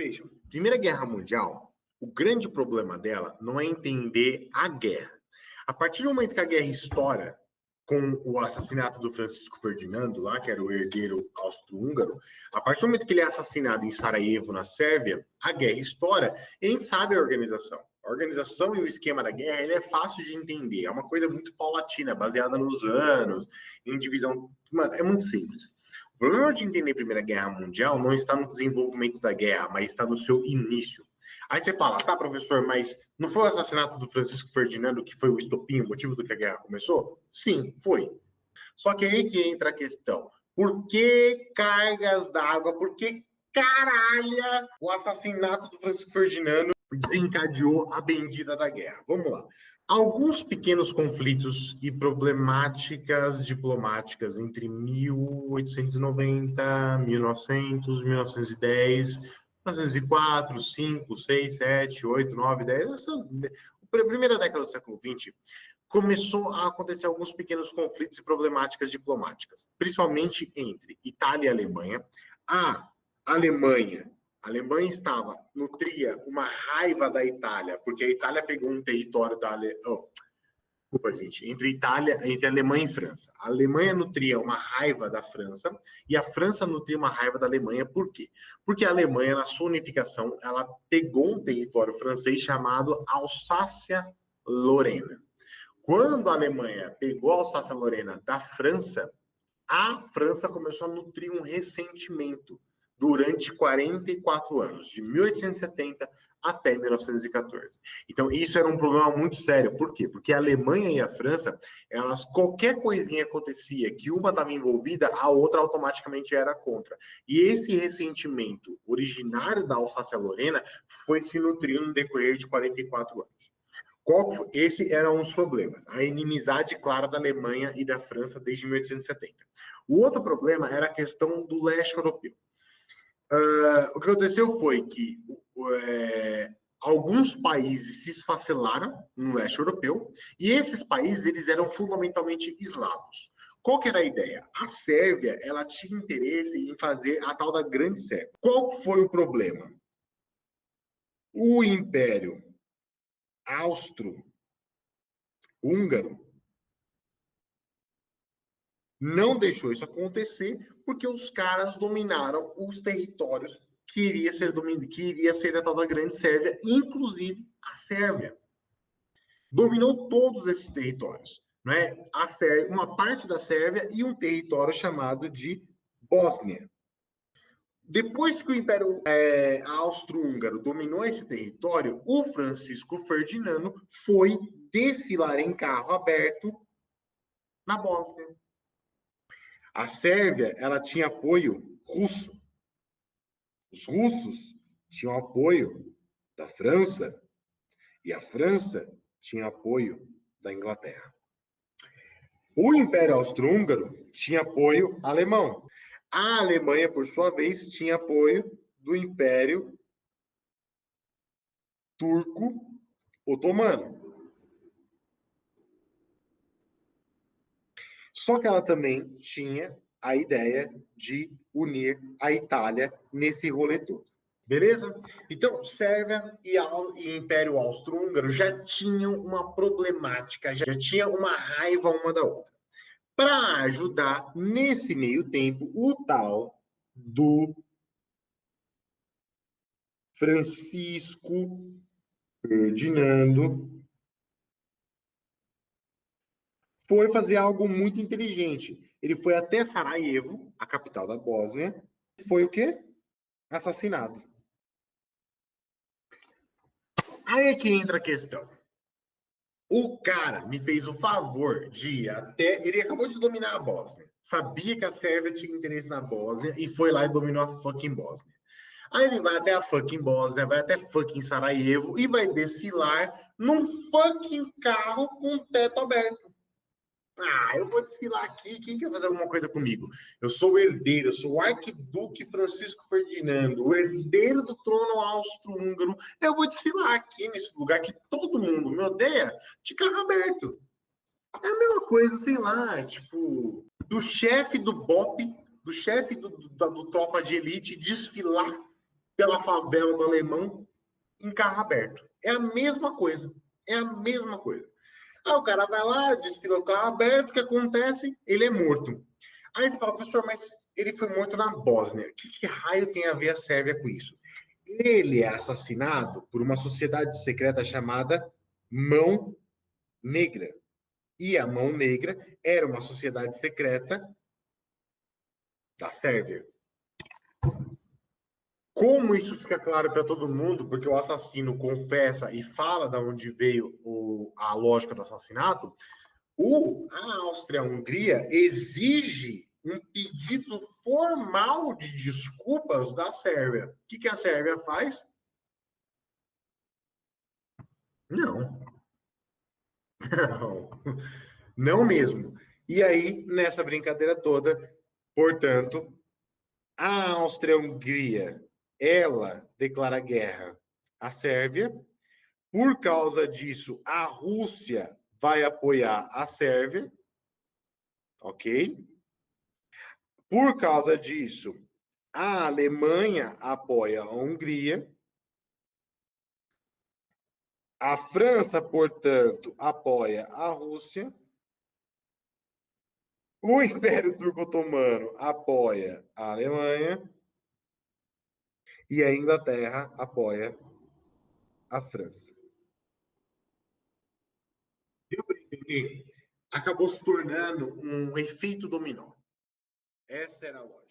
Vejam, Primeira Guerra Mundial, o grande problema dela não é entender a guerra. A partir do momento que a guerra estoura com o assassinato do Francisco Ferdinando, lá, que era o herdeiro austro-húngaro, a partir do momento que ele é assassinado em Sarajevo, na Sérvia, a guerra estoura e a gente sabe a organização. A organização e o esquema da guerra ele é fácil de entender, é uma coisa muito paulatina, baseada nos anos, em divisão. Mano, é muito simples. O problema de entender a Primeira Guerra Mundial não está no desenvolvimento da guerra, mas está no seu início. Aí você fala, tá, professor, mas não foi o assassinato do Francisco Ferdinando que foi o estopim, o motivo do que a guerra começou? Sim, foi. Só que aí que entra a questão. Por que cargas d'água? Por que caralho o assassinato do Francisco Ferdinando desencadeou a bendita da guerra? Vamos lá. Alguns pequenos conflitos e problemáticas diplomáticas entre 1890, 1900, 1910, 1904, 5, 6, 7, 8, 9, 10, a primeira década do século XX, começou a acontecer alguns pequenos conflitos e problemáticas diplomáticas, principalmente entre Itália e Alemanha. A Alemanha nutria uma raiva da Itália, porque a Itália pegou um território da desculpa, gente, entre Alemanha e França. A Alemanha nutria uma raiva da França e a França nutria uma raiva da Alemanha. Por quê? Porque a Alemanha, na sua unificação, ela pegou um território francês chamado Alsácia-Lorena. Quando a Alemanha pegou a Alsácia-Lorena da França, a França começou a nutrir um ressentimento durante 44 anos, de 1870 até 1914. Então, isso era um problema muito sério. Por quê? Porque a Alemanha e a França, qualquer coisinha acontecia que uma estava envolvida, a outra automaticamente era contra. E esse ressentimento originário da Alsácia-Lorena foi se nutrindo no decorrer de 44 anos. Esse era um dos problemas, a inimizade clara da Alemanha e da França desde 1870. O outro problema era a questão do leste europeu. O que aconteceu foi que alguns países se esfacelaram no leste europeu e esses países eles eram fundamentalmente eslavos. Qual que era a ideia? A Sérvia ela tinha interesse em fazer a tal da Grande Sérvia. Qual foi o problema? O Império Austro-Húngaro não deixou isso acontecer porque os caras dominaram os territórios que iria ser a tal da Grande Sérvia, inclusive a Sérvia. Dominou todos esses territórios, né? Uma parte da Sérvia e um território chamado de Bósnia. Depois que o Império Austro-Húngaro dominou esse território, o Francisco Ferdinando foi desfilar em carro aberto na Bósnia. A Sérvia, ela tinha apoio russo. Os russos tinham apoio da França e a França tinha apoio da Inglaterra. O Império Austro-Húngaro tinha apoio alemão. A Alemanha, por sua vez, tinha apoio do Império Turco-Otomano. Só que ela também tinha a ideia de unir a Itália nesse rolê todo. Beleza? Então, Sérvia e Império Austro-Húngaro já tinham uma problemática, já tinham uma raiva uma da outra. Para ajudar, nesse meio tempo, o tal do Francisco Ferdinando foi fazer algo muito inteligente. Ele foi até Sarajevo, a capital da Bósnia, e foi o quê? Assassinado. Aí é que entra a questão. O cara me fez o favor de ir até... Ele acabou de dominar a Bósnia. Sabia que a Sérvia tinha interesse na Bósnia e foi lá e dominou a fucking Bósnia. Aí ele vai até a fucking Bósnia, vai até fucking Sarajevo e vai desfilar num fucking carro com o teto aberto. Ah, eu vou desfilar aqui, quem quer fazer alguma coisa comigo? Eu sou o herdeiro, eu sou o arquiduque Francisco Ferdinando, o herdeiro do trono austro-húngaro. Eu vou desfilar aqui nesse lugar que todo mundo me odeia, de carro aberto. É a mesma coisa, sei lá, tipo, do chefe do BOP, do chefe do Tropa de Elite desfilar pela favela do alemão em carro aberto. É a mesma coisa. É a mesma coisa. Aí o cara vai lá, desfila o carro aberto, o que acontece? Ele é morto. Aí você fala, professor, mas ele foi morto na Bósnia. Que raio tem a ver a Sérvia com isso? Ele é assassinado por uma sociedade secreta chamada Mão Negra. E a Mão Negra era uma sociedade secreta da Sérvia. Como isso fica claro para todo mundo, porque o assassino confessa e fala de onde veio a lógica do assassinato, a Áustria-Hungria exige um pedido formal de desculpas da Sérvia. O que a Sérvia faz? Não. Não. Não mesmo. E aí, nessa brincadeira toda, portanto, a Áustria-Hungria, ela declara guerra à Sérvia. Por causa disso, a Rússia vai apoiar a Sérvia, ok? Por causa disso, a Alemanha apoia a Hungria. A França, portanto, apoia a Rússia. O Império Turco-Otomano apoia a Alemanha. E a Inglaterra apoia a França. Deu para entender? Acabou se tornando um efeito dominó. Essa era a lógica.